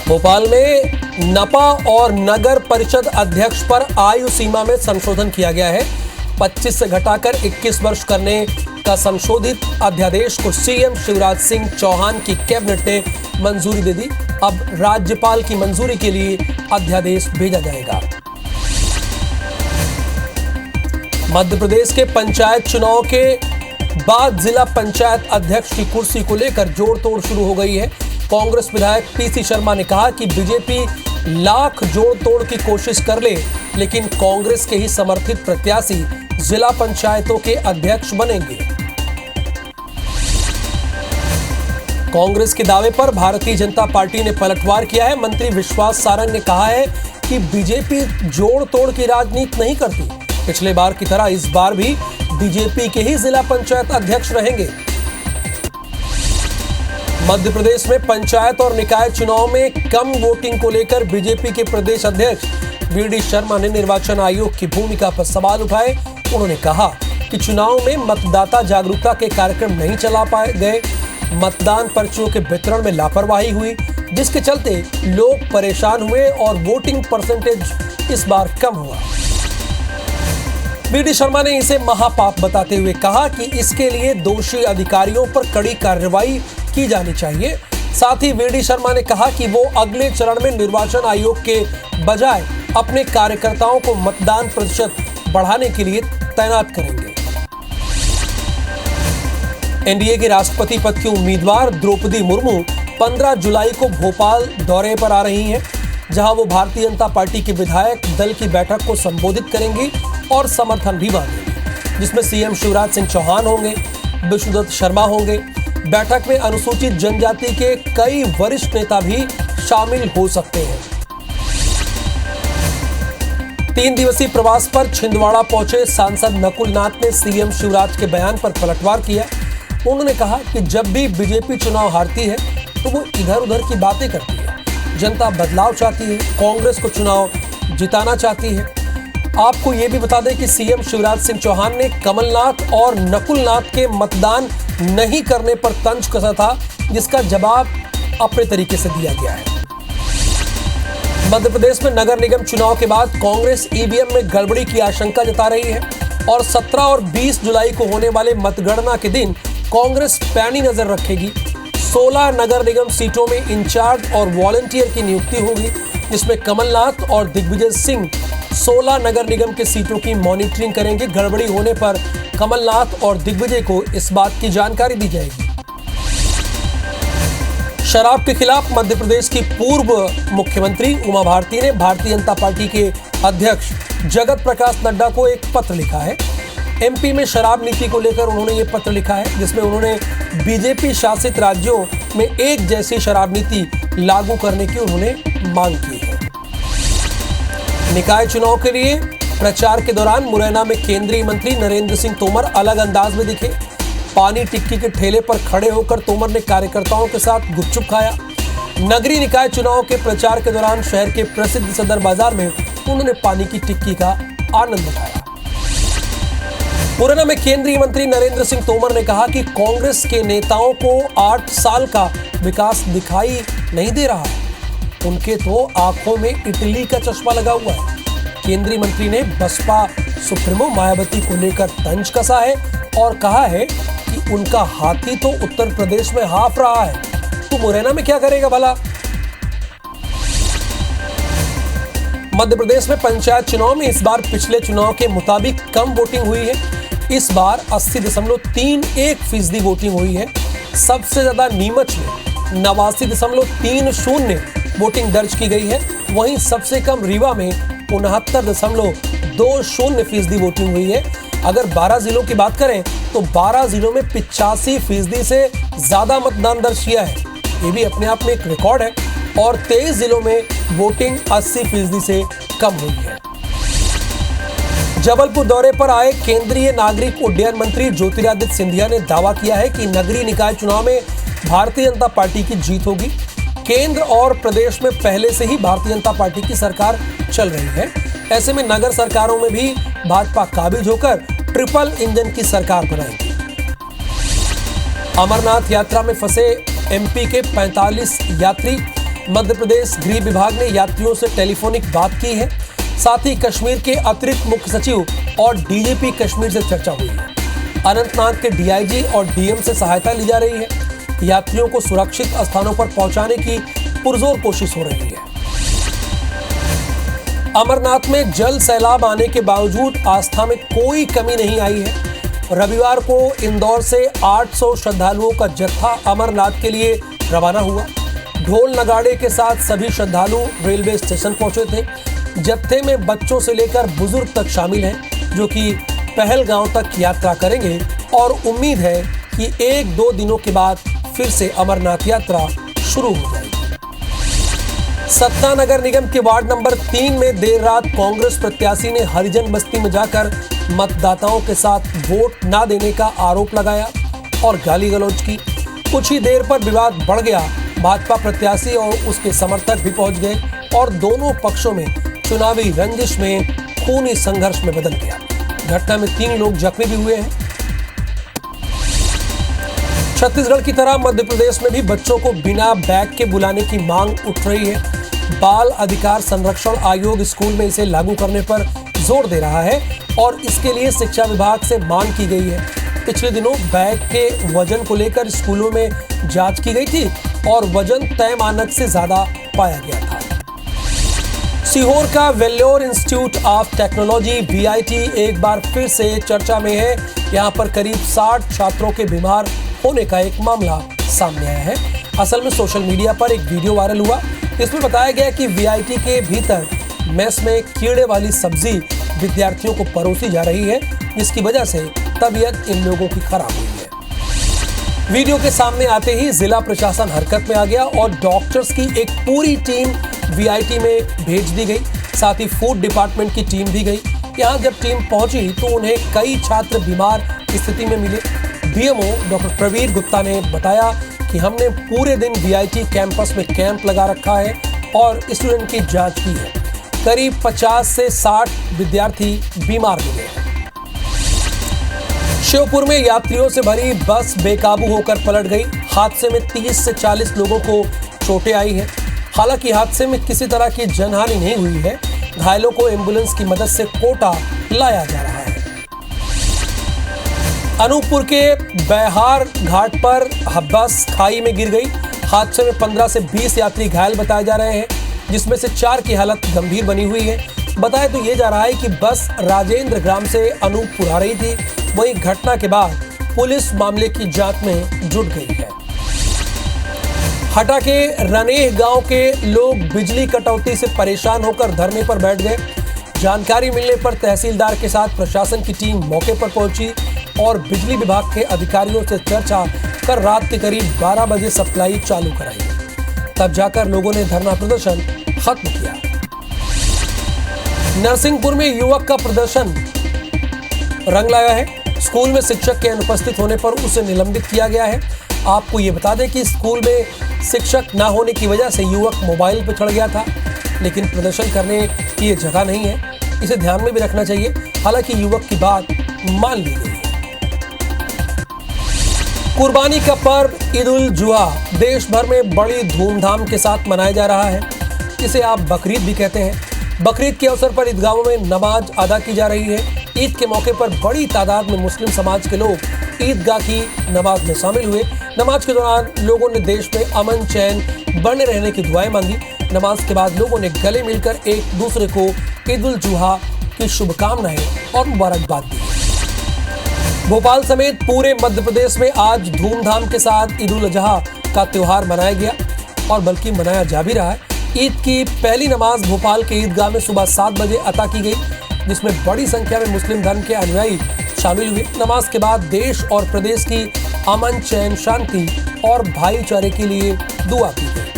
भोपाल में नपा और नगर परिषद अध्यक्ष पर आयु सीमा में संशोधन किया गया है। 25 से घटाकर 21 वर्ष करने का संशोधित अध्यादेश को सीएम शिवराज सिंह चौहान की कैबिनेट ने मंजूरी दे दी। अब राज्यपाल की मंजूरी के लिए अध्यादेश भेजा जाएगा। मध्य प्रदेश के पंचायत चुनाव के बाद जिला पंचायत अध्यक्ष की कुर्सी को लेकर जोड़ तोड़ शुरू हो गई है। कांग्रेस विधायक पीसी शर्मा ने कहा कि बीजेपी लाख जोड़ तोड़ की कोशिश कर ले, लेकिन कांग्रेस के ही समर्थित प्रत्याशी जिला पंचायतों के अध्यक्ष बनेंगे। कांग्रेस के दावे पर भारतीय जनता पार्टी ने पलटवार किया है। मंत्री विश्वास सारंग ने कहा है कि बीजेपी जोड़ तोड़ की राजनीति नहीं करती। पिछले बार की तरह इस बार भी बीजेपी के ही जिला पंचायत अध्यक्ष रहेंगे। मध्य प्रदेश में पंचायत और निकाय चुनाव में कम वोटिंग को लेकर बीजेपी के प्रदेश अध्यक्ष वीडी शर्मा ने निर्वाचन आयोग की भूमिका पर सवाल उठाए। उन्होंने कहा कि चुनाव में मतदाता जागरूकता के कार्यक्रम नहीं चला पाए गए, मतदान पर्चियों के वितरण में लापरवाही हुई, जिसके चलते लोग परेशान हुए और वोटिंग परसेंटेज इस बार कम हुआ। वीडी शर्मा ने इसे महापाप बताते हुए कहा कि इसके लिए दोषी अधिकारियों पर कड़ी कार्रवाई की जानी चाहिए। साथ ही वीडी शर्मा ने कहा कि वो अगले चरण में निर्वाचन आयोग के बजाय अपने कार्यकर्ताओं को मतदान प्रतिशत बढ़ाने के लिए तैनात करेंगे। एनडीए के राष्ट्रपति पद की उम्मीदवार द्रौपदी मुर्मू 15 जुलाई को भोपाल दौरे पर आ रही हैं, जहां वो भारतीय जनता पार्टी के विधायक दल की बैठक को संबोधित करेंगी और समर्थन भी मांगेंगी, जिसमें सीएम शिवराज सिंह चौहान होंगे, विष्णुदत्त शर्मा होंगे। बैठक में अनुसूचित जनजाति के कई वरिष्ठ नेता भी शामिल हो सकते हैं। 3 दिवसीय प्रवास पर छिंदवाड़ा पहुंचे सांसद नकुल नाथ ने सीएम शिवराज के बयान पर पलटवार किया। उन्होंने कहा कि जब भी बीजेपी चुनाव हारती है तो वो इधर उधर की बातें करती है। जनता बदलाव चाहती है, कांग्रेस को चुनाव जिताना चाहती है। आपको ये भी बता दें कि सीएम शिवराज सिंह चौहान ने कमलनाथ और नकुल नाथ के मतदान नहीं करने पर तंज कसा था, जिसका जवाब अपने तरीके से दिया गया है। मध्य प्रदेश में नगर निगम चुनाव के बाद कांग्रेस ईवीएम में गड़बड़ी की आशंका जता रही है और 17 और 20 जुलाई को होने वाले मतगणना के दिन कांग्रेस पैनी नजर रखेगी। 16 नगर निगम सीटों में इंचार्ज और वॉलंटियर की नियुक्ति होगी, जिसमें कमलनाथ और दिग्विजय सिंह 16 नगर निगम के सीटों की मॉनिटरिंग करेंगे। गड़बड़ी होने पर कमलनाथ और दिग्विजय को इस बात की जानकारी दी जाएगी। शराब के खिलाफ मध्य प्रदेश की पूर्व मुख्यमंत्री उमा भारती ने भारतीय जनता पार्टी के अध्यक्ष जगत प्रकाश नड्डा को एक पत्र लिखा है। एमपी में शराब नीति को लेकर उन्होंने ये पत्र लिखा है, जिसमें उन्होंने बीजेपी शासित राज्यों में एक जैसी शराब नीति लागू करने की उन्होंने मांग की है। निकाय चुनाव के लिए प्रचार के दौरान मुरैना में केंद्रीय मंत्री नरेंद्र सिंह तोमर अलग अंदाज में दिखे। पानी टिक्की के ठेले पर खड़े होकर तोमर ने कार्यकर्ताओं के साथ गुपचुप खाया। नगरीय निकाय चुनाव के प्रचार के दौरान शहर के प्रसिद्ध सदर बाजार में उन्होंने पानी की टिक्की का आनंद उठाया। मुरैना में केंद्रीय मंत्री नरेंद्र सिंह तोमर ने कहा कि कांग्रेस के नेताओं को 8 साल का विकास दिखाई नहीं दे रहा है। उनके तो आंखों में इटली का चश्मा लगा हुआ है। केंद्रीय मंत्री ने बसपा सुप्रीमो मायावती को लेकर तंज कसा है और कहा है कि उनका हाथी तो उत्तर प्रदेश में हाँफ रहा है, तो मुरैना में क्या करेगा भला। मध्य प्रदेश में पंचायत चुनाव में इस बार पिछले चुनाव के मुताबिक कम वोटिंग हुई है। इस बार 80.31% वोटिंग हुई है। सबसे ज्यादा नीमच में 89.30 वोटिंग दर्ज की गई है। वहीं सबसे कम रीवा में 69.20% वोटिंग हुई है। अगर 12 जिलों की बात करें तो 12 जिलों में 85% से ज्यादा मतदान दर्ज किया है। ये भी अपने आप में एक रिकॉर्ड है। और 23 जिलों में वोटिंग 80% से कम हुई है। जबलपुर दौरे पर आए केंद्रीय नागरिक उड्डयन मंत्री ज्योतिरादित्य सिंधिया ने दावा किया है कि नगरीय निकाय चुनाव में भारतीय जनता पार्टी की जीत होगी। केंद्र और प्रदेश में पहले से ही भारतीय जनता पार्टी की सरकार चल रही है। ऐसे में नगर सरकारों में भी भाजपा काबिज होकर ट्रिपल इंजन की सरकार बनाएगी। अमरनाथ यात्रा में फंसे एमपी के 45 यात्री मध्य प्रदेश गृह विभाग ने यात्रियों से टेलीफोनिक बात की है। साथ ही कश्मीर के अतिरिक्त मुख्य सचिव और डीजीपी कश्मीर से चर्चा हुई है। अनंतनाग के डीआईजी और डीएम से सहायता ली जा रही है। यात्रियों को सुरक्षित स्थानों पर पहुंचाने की पुरजोर कोशिश हो रही है। अमरनाथ में जल सैलाब आने के बावजूद आस्था में कोई कमी नहीं आई है। रविवार को इंदौर से 800 श्रद्धालुओं का जत्था अमरनाथ के लिए रवाना हुआ। ढोल नगाड़े के साथ सभी श्रद्धालु रेलवे स्टेशन पहुंचे थे। जत्थे में बच्चों से लेकर बुजुर्ग तक शामिल हैं, जो कि पहलगांव तक यात्रा करेंगे और उम्मीद है कि 1-2 दिनों के बाद फिर से अमरनाथ यात्रा शुरू हो जाएगी। सतना नगर निगम के वार्ड नंबर 3 में देर रात कांग्रेस प्रत्याशी ने हरिजन बस्ती में जाकर मतदाताओं के साथ वोट न देने का आरोप लगाया और गाली गलौज की। कुछ ही देर पर विवाद बढ़ गया। भाजपा प्रत्याशी और उसके समर्थक भी पहुंच गए और दोनों पक्षों में चुनावी रंजिश में खूनी संघर्ष में बदल गया। घटना में 3 लोग जख्मी भी हुए हैं। छत्तीसगढ़ की तरह मध्य प्रदेश में भी बच्चों को बिना बैग के बुलाने की मांग उठ रही है। बाल अधिकार संरक्षण आयोग स्कूल में इसे लागू करने पर जोर दे रहा है और इसके लिए शिक्षा विभाग से मांग की गई है। पिछले दिनों बैग के वजन को लेकर स्कूलों में जांच की गई थी और वजन तय मानक से ज्यादा पाया गया था। सीहोर का Vellore institute of technology VIT एक बार फिर से चर्चा में है। यहाँ पर करीब 60 छात्रों के बीमार होने का एक मामला सामने आया है। असल में सोशल मीडिया पर एक वीडियो वायरल हुआ। इसमें बताया गया कि VIT के भीतर मेस में कीड़े वाली सब्जी विद्यार्थियों को परोसी जा रही है, जिसकी वजह से तबीयत इन लोगों की खराब हुई है। वीडियो के सामने आते ही जिला प्रशासन हरकत में आ गया और डॉक्टर्स की एक पूरी टीम VIT में भेज दी गई। साथ ही फूड डिपार्टमेंट की टीम भी गई। यहाँ जब टीम पहुंची तो उन्हें कई छात्र बीमार स्थिति में मिले। DMO डॉक्टर प्रवीर गुप्ता ने बताया कि हमने पूरे दिन VIT कैंपस में कैंप लगा रखा है और स्टूडेंट की जांच की है। करीब 50 से 60 विद्यार्थी बीमार मिले हैं। श्योपुर में यात्रियों से भरी बस बेकाबू होकर पलट गई। हादसे में 30 से 40 लोगों को चोटें आई हैं। हालांकि हादसे में किसी तरह की जनहानि नहीं हुई है। घायलों को एम्बुलेंस की मदद से कोटा लाया जा रहा है। अनूपपुर के बैहार घाट पर बस खाई में गिर गई। हादसे में 15 से 20 यात्री घायल बताए जा रहे हैं, जिसमें से 4 की हालत गंभीर बनी हुई है। बताया तो ये जा रहा है कि बस राजेंद्र ग्राम से अनूपपुर आ रही थी। वहीं घटना के बाद पुलिस मामले की जांच में जुट गई है। हटा के रनेह गांव के लोग बिजली कटौती से परेशान होकर धरने पर बैठ गए। जानकारी मिलने पर तहसीलदार के साथ प्रशासन की टीम मौके पर पहुंची और बिजली विभाग के अधिकारियों से चर्चा कर रात के करीब 12 बजे सप्लाई चालू कराई। तब जाकर लोगों ने धरना प्रदर्शन खत्म किया। नरसिंहपुर में युवक का प्रदर्शन रंग लाया है। स्कूल में शिक्षक के अनुपस्थित होने पर उसे निलंबित किया गया है। आपको ये बता दें कि स्कूल में शिक्षक न होने की वजह से युवक मोबाइल पर चढ़ गया था, लेकिन प्रदर्शन करने की ये जगह नहीं है, इसे ध्यान में भी रखना चाहिए। हालांकि युवक की बात मान ली गई है। कुर्बानी का पर्व ईद उल जुहा देश भर में बड़ी धूमधाम के साथ मनाया जा रहा है, जिसे आप बकरीद भी कहते हैं। बकरीद के अवसर पर ईदगाहों में नमाज अदा की जा रही है। ईद के मौके पर बड़ी तादाद में मुस्लिम समाज के लोग ईदगाह की नमाज में शामिल हुए। नमाज के दौरान लोगों ने देश में अमन चैन बने रहने की दुआएं मांगी। नमाज के बाद लोगों ने गले मिलकर एक दूसरे को ईद उल जुहा की शुभकामनाएं और मुबारकबाद दी। भोपाल समेत पूरे मध्य प्रदेश में आज धूमधाम के साथ ईद उल अजहा का त्योहार मनाया गया और बल्कि मनाया जा भी रहा है। ईद की पहली नमाज भोपाल के ईदगाह में सुबह 7 बजे अता की गई, जिसमें बड़ी संख्या में मुस्लिम धर्म के अनुयायी शामिल हुए। नमाज के बाद देश और प्रदेश की अमन चैन शांति और भाईचारे के लिए दुआ की गई।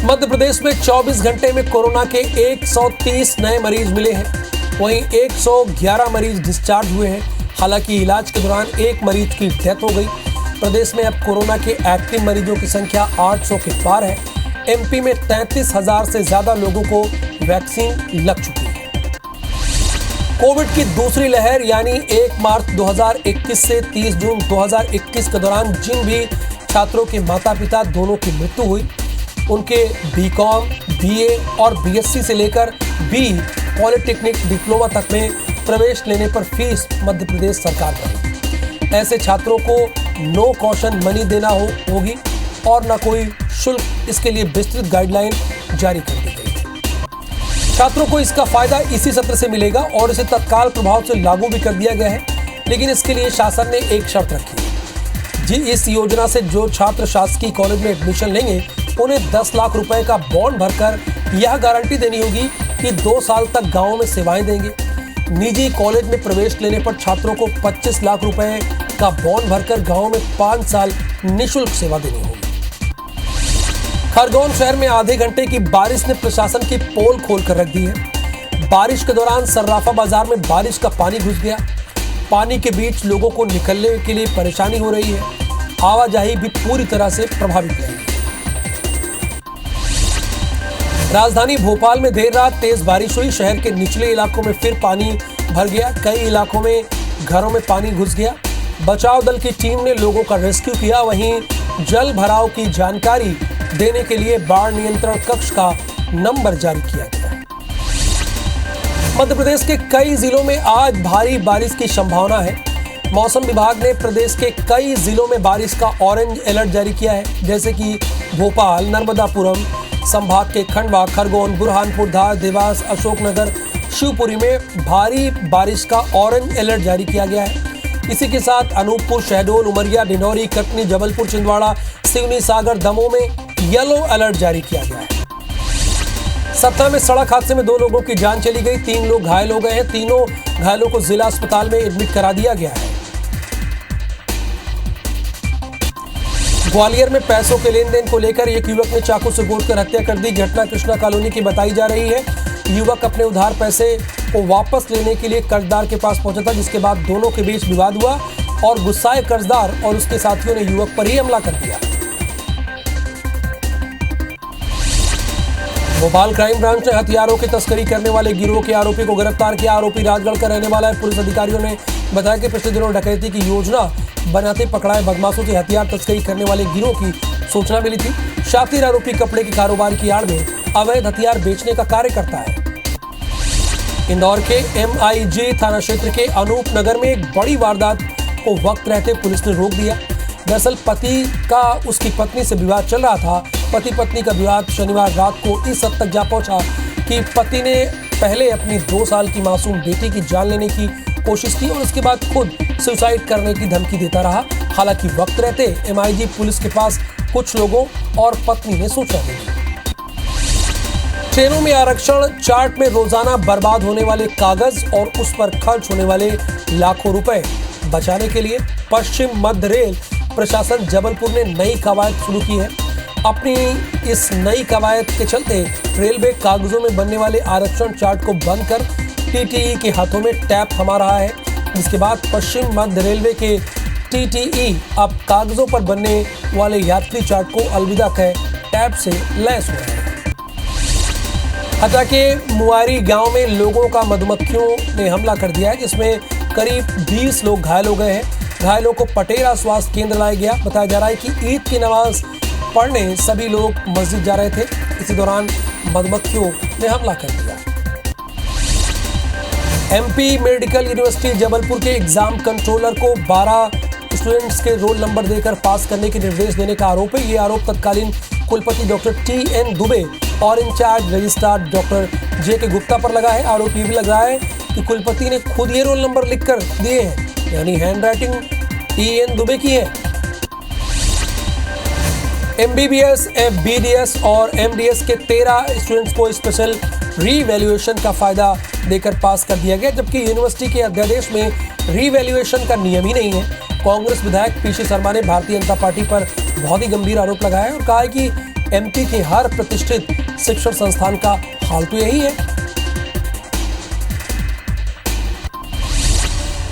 मध्य प्रदेश में 24 घंटे में कोरोना के 130 नए मरीज मिले हैं। वहीं 111 मरीज डिस्चार्ज हुए हैं। हालांकि इलाज के दौरान एक मरीज की डेथ हो गई। प्रदेश में अब कोरोना के एक्टिव मरीजों की संख्या 800 के पार है। MP में 33,000 से ज्यादा लोगों को वैक्सीन लग चुकी है। कोविड की दूसरी लहर यानी 1 मार्च 2021 से 30 जून 2021 के दौरान जिन भी छात्रों के माता पिता दोनों की मृत्यु हुई। उनके बीकॉम, बीए और बीएससी से लेकर बी पॉलिटेक्निक डिप्लोमा तक में प्रवेश लेने पर फीस मध्य प्रदेश सरकार भरेगी। ऐसे छात्रों को नो कॉशन मनी देना होगी और न कोई शुल्क। इसके लिए विस्तृत गाइडलाइन जारी कर दी गई है। छात्रों को इसका फायदा इसी सत्र से मिलेगा और इसे तत्काल प्रभाव से लागू भी कर दिया गया है, लेकिन इसके लिए शासन ने एक शर्त रखी है जी। इस योजना से जो छात्र शासकीय कॉलेज में एडमिशन लेंगे उन्हें 10 लाख रुपए का बॉन्ड भरकर यह गारंटी देनी होगी कि 2 साल तक गाँव में सेवाएं देंगे। निजी कॉलेज में प्रवेश लेने पर छात्रों को 25 लाख रुपए का बॉन्ड भरकर गाँव में 5 साल निःशुल्क सेवा देनी होगी। खरगोन शहर में आधे घंटे की बारिश ने प्रशासन की पोल खोल कर रख दी है। बारिश के दौरान सर्राफा बाजार में बारिश का पानी घुस गया। पानी के बीच लोगों को निकलने के लिए परेशानी हो रही है। आवाजाही भी पूरी तरह से प्रभावित रही है। राजधानी भोपाल में देर रात तेज बारिश हुई। शहर के निचले इलाकों में फिर पानी भर गया। कई इलाकों में घरों में पानी घुस गया। बचाव दल की टीम ने लोगों का रेस्क्यू किया। वहीं जल भराव की जानकारी देने के लिए बाढ़ नियंत्रण कक्ष का नंबर जारी किया गया है। मध्य प्रदेश के कई जिलों में आज भारी बारिश की संभावना है। मौसम विभाग ने प्रदेश के कई जिलों में बारिश का ऑरेंज अलर्ट जारी किया है, जैसे कि भोपाल, नर्मदापुरम संभाग के खंडवा, खरगोन, बुरहानपुर, धार, देवास, अशोकनगर, शिवपुरी में भारी बारिश का ऑरेंज अलर्ट जारी किया गया है। इसी के साथ अनूपपुर, शहडोल, उमरिया, डिंडौरी, कटनी, जबलपुर, छिंदवाड़ा, सिवनी, सागर, दमोह में येलो अलर्ट जारी किया गया है। सतना में सड़क हादसे में 2 लोगों की जान चली गई। 3 लोग घायल हो गए हैं। तीनों घायलों को जिला अस्पताल में एडमिट करा दिया गया है। ग्वालियर में पैसों के लेन देन को लेकर एक युवक ने चाकू से गोदकर हत्या कर दी। घटना कृष्णा कॉलोनी की बताई जा रही है। युवक अपने उधार पैसे को वापस लेने के लिए कर्जदार के पास पहुंचा था, जिसके बाद दोनों के बीच विवाद हुआ और गुस्साए कर्जदार और उसके साथियों ने युवक पर ही हमला कर दिया। भोपाल क्राइम ब्रांच ने हथियारों की तस्करी करने वाले गिरोह के आरोपी को गिरफ्तार किया। आरोपी राजगढ़ का रहने वाला है। पुलिस अधिकारियों ने बताया कि पिछले दिनों डकैती की योजना बनाते पकड़ाए बदमाशों से हथियार तस्करी करने वाले गिरोह की सूचना मिली थी। शातिर आरोपी कपड़े के कारोबार की आड़ में अवैध हथियार बेचने का कार्य करता है। इंदौर के MIG थाना क्षेत्र के अनूप नगर में एक बड़ी वारदात को वक्त रहते पुलिस ने रोक दिया। दरअसल पति का उसकी पत्नी से विवाद चल रहा था। पति पत्नी का विवाद शनिवार रात को इस हद तक जा पहुंचा कि पति ने पहले अपनी 2 साल की मासूम बेटी की जान लेने की कोशिश की और उसके बाद खुद सुसाइड करने की धमकी देता रहा। हालांकि वक्त रहते MIG पुलिस के पास कुछ लोगों और पत्नी ने सूचना दी। ट्रेनों में आरक्षण चार्ट में रोजाना बर्बाद होने वाले कागज और उस पर खर्च होने वाले लाखों रुपए बचाने के लिए पश्चिम मध्य रेल प्रशासन जबलपुर ने नई कवायद शुरू की है। अपनी इस नई कवायद के चलते रेलवे कागजों में बनने वाले आरक्षण चार्ट को बंद कर TTE के हाथों में टैप थमा रहा है, जिसके बाद पश्चिम मध्य रेलवे के TTE अब कागजों पर बनने वाले यात्री चार्ट को अलविदा कह टैप से लैस हो रहे हैं। हत्या के मुआरी गांव में लोगों का मधुमक्खियों ने हमला कर दिया है, जिसमें करीब 20 लोग घायल हो गए हैं। घायलों को पटेरा स्वास्थ्य केंद्र लाया गया। बताया जा रहा है कि ईद की नमाज पढ़ने सभी लोग मस्जिद जा रहे थे। इसी दौरान मधुमक्खियों ने हमला कर दिया। MP मेडिकल यूनिवर्सिटी जबलपुर के एग्जाम कंट्रोलर को 12 स्टूडेंट्स के रोल नंबर देकर पास करने के निर्देश देने का आरोप है। ये आरोप तत्कालीन कुलपति डॉक्टर TN दुबे और incharge registrar doctor JK Gupta पर लगा है। आरोप ये भी लगा है कि कुलपति ने खुद ये रोल नंबर लिखकर दिए हैं, यानी हैंडराइटिंग TN दुबे की है। MBBS, BDS और MDS के 13 स्टूडेंट्स को स्पेशल रीवैल्यूएशन का फायदा देकर पास कर दिया गया, जबकि यूनिवर्सिटी के अध्यादेश में रीवैल्यूएशन का नियम ही नहीं है। कांग्रेस विधायक PC शर्मा ने भारतीय जनता पार्टी पर बहुत ही गंभीर आरोप लगाया है और कहा है कि MP के हर प्रतिष्ठित शिक्षण संस्थान का हाल तो यही है